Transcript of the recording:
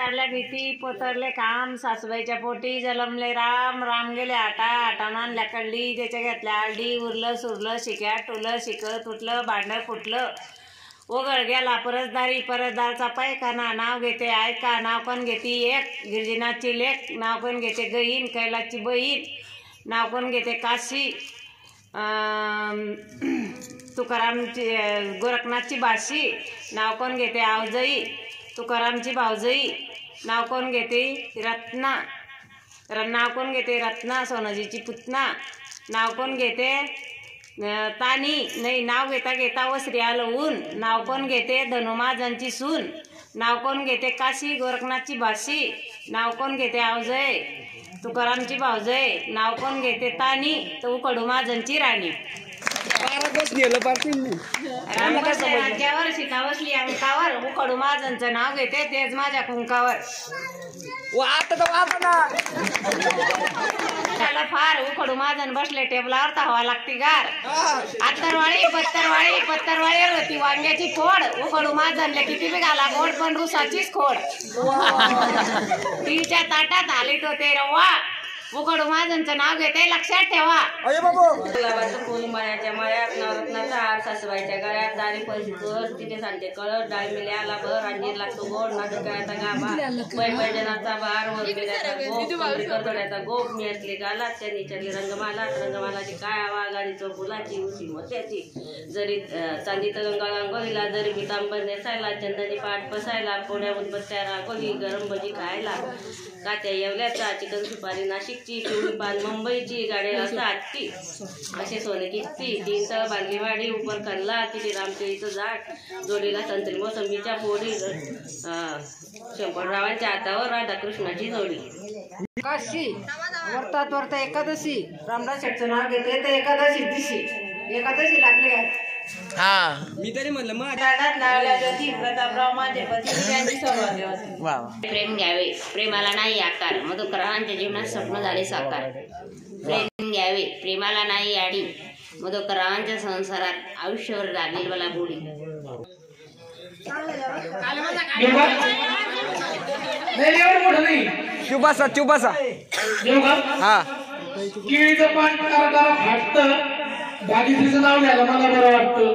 काढल्या भीती पोतरले काम सासूबाईच्या पोटी जलमले राम राम गेले आटानं आणल्या कडली त्याच्या घेतल्या आलडी उरलं सुरलं शिक्या टुलं शिकत उठलं भांडं फुटलं ओघळ गेला परसदारचा पैखाना नाव घेते ऐका नाव कोण घेते एक गिरजिनाची लेक नाव कोण घेते गहीन कैलाची बहीण नाव कोण घेते काशी तुकारामची गोरखनाथची बाशी नाव कोण घेते आवजई तुकारामची भावजई नाव कोण घेते रत्ना नाव कोण घेते रत्ना सोनाजीची पुतना नाव कोण घेते तानी नाही नाव घेता घेता वसरी आलं ऊन नाव कोण घेते धनुमाजांची सून नाव कोण घेते काशी गोरखनाथची बाशी नाव कोण घेते आवजय तुकारामची भावजय नाव कोण घेते तानी तो कडूमाजांची राणी राज्यावर शिका बसली अंकावर कडूमाजांचं नाव घेते तेच माझ्या कुंकावर त्याला फार उखडू माझन बसले टेबलावर तहावा लागती गार आत्तरवाळी पत्तरवाळीवर होती वांग्याची फोड उखडू माझनले किती बी घाला गोड पण रुसाचीच खोड तिच्या ताटात आलीत होते रवा उखडू माझनचं नाव घेते लक्षात ठेवा गुलाबाचं फुल मळ्याच्या मळ्यात नवरत्नाचा हार सासूबाईच्या गळ्यात दारी पैसे कर तिथे सांगते कळत डाळ मिले आला भर अंजीर लागतो गोड नाटकाचा गाभा पैजनाचा भार वरबिऱ्याचा गोप करतोड्याचा गोप मी असली गालात त्यांनी चरली रंगमालाची काय आवा गाडीचं फुलाची उशी मोत्याची जरी चांदीचं गंगाविला जरी पितांबर नेसायला चंदनी पाठ पसायला पोड्या उदबत्त्या राखोली गरम भजी खायला कात्या येवल्याचा चिकन सुपारी नाशिकची पिवळी पान मुंबईची गाडी असं आजची असे सोने किस्ती तीन तळ बांधली वाडी उपर कल्ला तिथे रामकेळीचं झाड जोडीला संत्री मोसंबीच्या पोळी शंकररावांच्या हातावर राधाकृष्णाची जोडी काशी वर्तात वर्ता एकादशी रामदास शेठचं नाव घेते तर एकादशी दिशी लागली आहे मी तरी म्हणलं प्रतापराव माझे पती प्रेम घ्यावे प्रेमाला नाही आकार मधुकरांच्या जीवनात स्वप्न झाले साकार प्रेम घ्यावे प्रेमाला नाही आडी मधुकरांच्या संसारात आयुष्यभर लागेल मला बुडी चुबासा हा केळीचं पान फाटतं भाजी तिचं नाव घ्यायला मला बरं वाटतं.